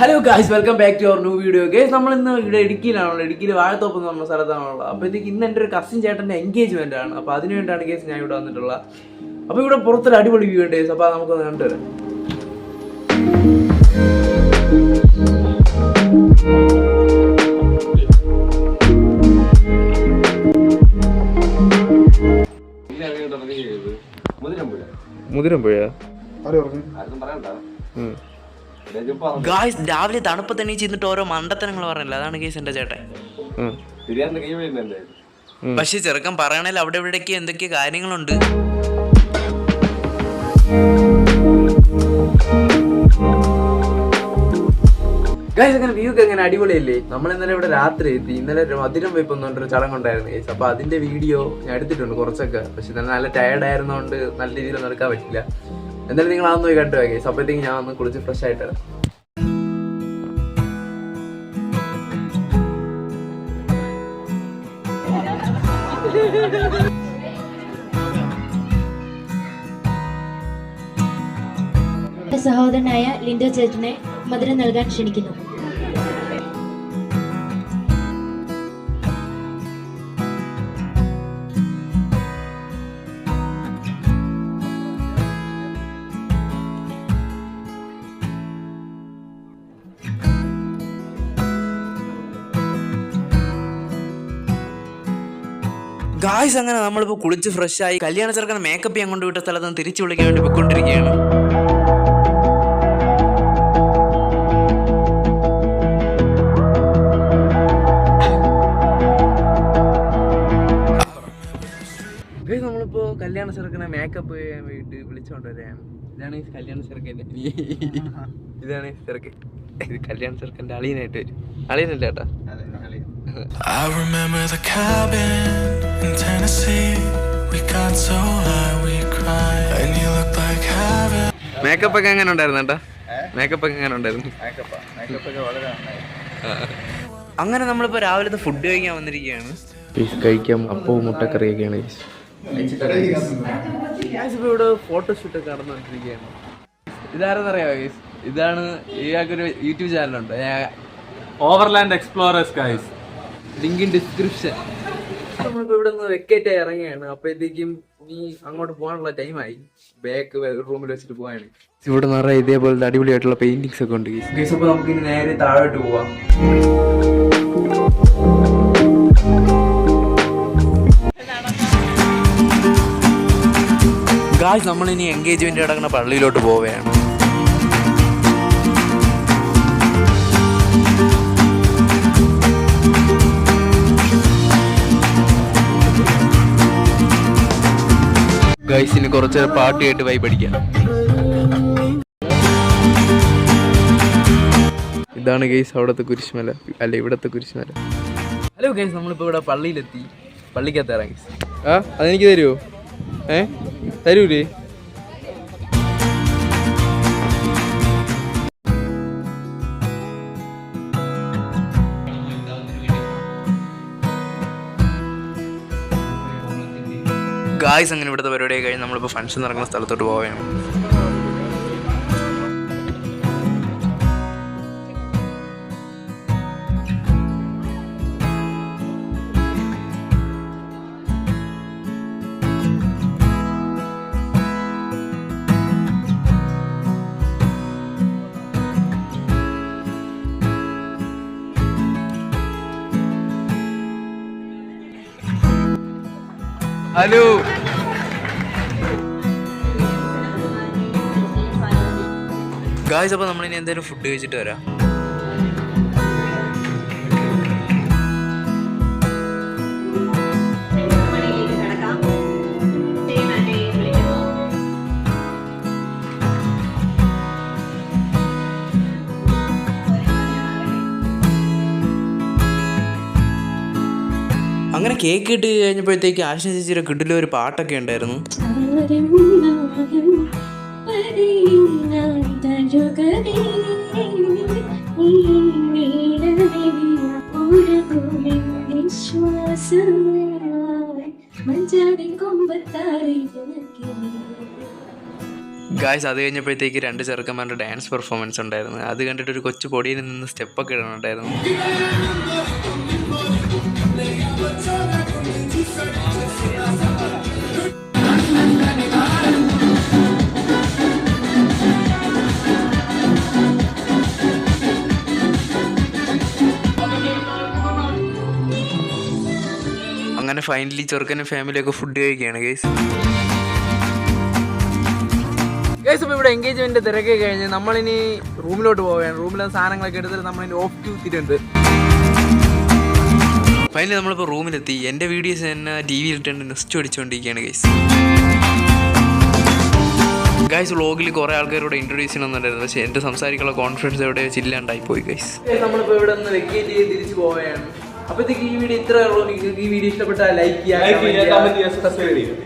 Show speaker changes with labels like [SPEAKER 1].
[SPEAKER 1] Hello guys, welcome back to our new video. Guys, നമ്മൾ ഇന്ന് ഇവിടെ ഇടുക്കിയിലാണല്ലോ. ഇടുക്കിയിൽ വാഴത്തോപ്പ് എന്ന് പറഞ്ഞ സ്ഥലത്താണുള്ളത്. അപ്പോഴത്തേക്ക് ഇന്ന് എൻ്റെ ഒരു കസിൻ ചേട്ടൻ്റെ എൻഗേജ്മെൻ്റ് ആണ്. അപ്പോൾ അതിന് വേണ്ടിയാണ് ഗൈസ് ഞാൻ ഇവിടെ വന്നിട്ടുള്ളത്. അപ്പോൾ ഇവിടെ പുറത്തൊരു അടിപൊളി വ്യൂ ഉണ്ട് ഗൈസ്. അപ്പോൾ നമുക്കൊന്ന് കണ്ടുവരാം. മുതിരമ്പുഴ ഗായ്സ്, രാവിലെ തണുപ്പത്ത് എണീച്ച് ചെന്നിട്ട് ഓരോ മണ്ടത്തനങ്ങൾ പറഞ്ഞില്ല. അതാണ് ഗൈസ് എൻ്റെ ചേട്ടൻ. പക്ഷെ ചെറുക്കൻ പറയണേൽ അവിടെ ഇവിടേക്ക് എന്തൊക്കെയോ കാര്യങ്ങളുണ്ട്. ഗൈസ്, അങ്ങനെ വ്യൂ ഒക്കെ അങ്ങനെ അടിപൊളിയല്ലേ? നമ്മൾ ഇന്നലെ ഇവിടെ രാത്രി എത്തി. ഇന്നലെ മധുരം വെപ്പ് എന്നൊരു ചടങ്ങുണ്ടായിരുന്നു ഗൈസ്. അപ്പോൾ അതിന്റെ വീഡിയോ ഞാൻ എടുത്തിട്ടുണ്ട് കുറച്ചൊക്കെ. പക്ഷെ ഇന്നലെ നല്ല ടയർഡ് ആയിരുന്നതുകൊണ്ട് നല്ല രീതിയിലൊന്നും എടുക്കാൻ പറ്റില്ല. എന്തായാലും നിങ്ങൾ അതൊന്ന് പോയി കണ്ടു ഗൈസ്. അപ്പോഴത്തേക്ക് ഞാൻ ഒന്ന് കുളിച്ച് ഫ്രഷ് ആയിട്ട്
[SPEAKER 2] സഹോദരനായ ലിൻഡോ ചേട്ടനെ മധുരം നൽകാൻ ക്ഷണിക്കുന്നു.
[SPEAKER 1] ഗായ്സ്, അങ്ങനെ നമ്മളിപ്പോൾ കുളിച്ച് ഫ്രഷ് ആയി കല്യാണ ചെറുക്കൻ മേക്കപ്പ് ചെയ്യാൻ കൊണ്ടുവിട്ട സ്ഥലത്ത് നിന്ന് തിരിച്ചു വിളിക്കാൻ വേണ്ടി പോയിക്കൊണ്ടിരിക്കുകയാണ്. നമ്മളിപ്പോ കല്യാണ ചെറുക്കനെ മേക്കപ്പ് ചെയ്യാൻ വേണ്ടി വിളിച്ചോണ്ടുവരാണ്. ഇതാണ് ഈ കല്യാണ ചെറുക്കൻ്റെ ഇതാണ് ചെറുക്കൻ. ഇത് കല്യാണ ചെറുക്കൻ്റെ അളിയനായിട്ട് വരും. അളിയനല്ല ചേട്ടാ.
[SPEAKER 3] I remember the cabin in Tennessee. We got so high we cried and you looked like heaven.
[SPEAKER 1] Makeup ഒക്കെ എങ്ങനെ ഉണ്ടായിരുന്നു ചേട്ടാ? മേക്കപ്പ് ഒക്കെ എങ്ങനെ ഉണ്ടായിരുന്നു? അങ്ങനെ നമ്മളിപ്പോൾ രാവിലത്തെ ഫുഡ് കഴിക്കാൻ വന്നിരിക്കുകയാണ്. കഴിക്കാം അപ്പവും മുട്ടക്കറിയൊക്കെയാണ്. ഇപ്പോൾ ഇവിടെ ഫോട്ടോഷൂട്ടൊക്കെ നടന്നുകൊണ്ടിരിക്കുകയാണ്. ഇതാരെന്നറിയാമോ ഗൈസ്? ഇതാണ് ഇയാൾക്കൊരു യൂട്യൂബ് ചാനലുണ്ട്,
[SPEAKER 4] overland explorers guys.
[SPEAKER 1] Link in description. നമ്മളിപ്പോൾ ഇവിടെ നിന്ന് വെക്കേറ്റ് ആയി ഇറങ്ങിയാണ്. അപ്പോഴത്തേക്കും നീ അങ്ങോട്ട് പോകാനുള്ള ടൈമായി. ബാക്ക് റൂമിൽ വെച്ചിട്ട് പോവാണ്. ഇവിടെ നിറയെ ഇതേപോലത്തെ അടിപൊളിയായിട്ടുള്ള പെയിന്റിങ്സ് ഒക്കെ ഉണ്ട് ഗൈസ്. അപ്പോൾ നമുക്ക് ഇനി നേരെ താഴോട്ട് പോവാം. ഗായ്സ്, നമ്മളിനി എൻഗേജ്മെന്റ് നടക്കുന്ന പള്ളിയിലോട്ട് പോവുകയാണ്. ഗൈസിന് കുറച്ച് പാർട്ടിയായിട്ട് വൈബ് അടിക്കാം. ഇതാണ് ഗൈസ് അവിടുത്തെ കുരിശുമല, അല്ല ഇവിടത്തെ കുരിശുമല. ഹലോ ഗൈസ്, നമ്മളിപ്പോൾ ഇവിടെ പള്ളിയിലെത്തി. പള്ളിക്കകത്ത് ഇറങ്ങി. അതെനിക്ക് തരുമോ? തരൂലേ? ഗായ്സ്, അങ്ങനെ ഇവിടുത്തെ പരിപാടിയൊക്കെ കഴിഞ്ഞ് നമ്മളിപ്പോൾ ഫംഗ്ഷൻ നടക്കുന്ന സ്ഥലത്തോട്ട് പോവുകയാണ്. ഹലോ ഗായ്സ്, അപ്പോൾ നമ്മളിനി എന്തായാലും ഫുഡ് കഴിച്ചിട്ട് വരാം. അങ്ങനെ കേക്ക് ഇട്ട് കഴിഞ്ഞപ്പോഴത്തേക്ക് ആശ്ന ചേച്ചിയുടെ കിട്ടിലെ ഒരു പാട്ടൊക്കെ ഉണ്ടായിരുന്നു. ഗായ്സ് അത് കഴിഞ്ഞപ്പോഴത്തേക്ക് 2 ചെറുക്കന്മാരുടെ ഡാൻസ് പെർഫോമൻസ് ഉണ്ടായിരുന്നു. അത് കണ്ടിട്ട് ഒരു കൊച്ചു പൊടിയിൽ നിന്ന് സ്റ്റെപ്പൊക്കെ ഇടണുണ്ടായിരുന്നു. അങ്ങനെ ഫൈനലി ചെറുക്കനും ഫാമിലിയൊക്കെ ഫുഡ് കഴിക്കുകയാണ് ഗൈസ്. ഗൈസ് അപ്പോൾ ഇവിടെ എൻഗേജ്മെന്റ് തിരക്കെ കഴിഞ്ഞ് നമ്മളിനി റൂമിലോട്ട് പോവുകയാണ്. റൂമിലെ സാധനങ്ങളൊക്കെ എടുത്തിട്ട് നമ്മളിനി ഓഫ് ക്യൂത്തിട്ടുണ്ട്. ഫൈനലി നമ്മളിപ്പോൾ റൂമിലെത്തി. എൻ്റെ വീഡിയോസ് തന്നെ TV ഇട്ടിട്ട് നെസ്റ്റ് അടിച്ചുകൊണ്ടിരിക്കുകയാണ് ഗൈസ്. ഗൈസ് വ്ളോഗിൽ കുറേ ആൾക്കാരോട് ഇൻട്രൊഡ്യൂസ് ചെയ്യണമെന്നുണ്ടായിരുന്നു, പക്ഷേ എൻ്റെ സംസാരിക്കാനുള്ള കോൺഫിഡൻസ് എവിടെ വെച്ചില്ലാണ്ടായി പോയി ഗൈസ്. നമ്മളിപ്പോൾ ഇവിടെ നിന്ന് വെക്കേറ്റ് ചെയ്ത് തിരിച്ചു പോവുകയാണ്. അപ്പോഴത്തേക്ക് ഈ വീഡിയോ ഇത്രയേ ഉള്ളൂ. നിങ്ങൾക്ക് ഈ വീഡിയോ ഇഷ്ടപ്പെട്ടാൽ ലൈക്ക് ചെയ്യുക, കമന്റ് ചെയ്യുക, സബ്സ്ക്രൈബ് ചെയ്യുക.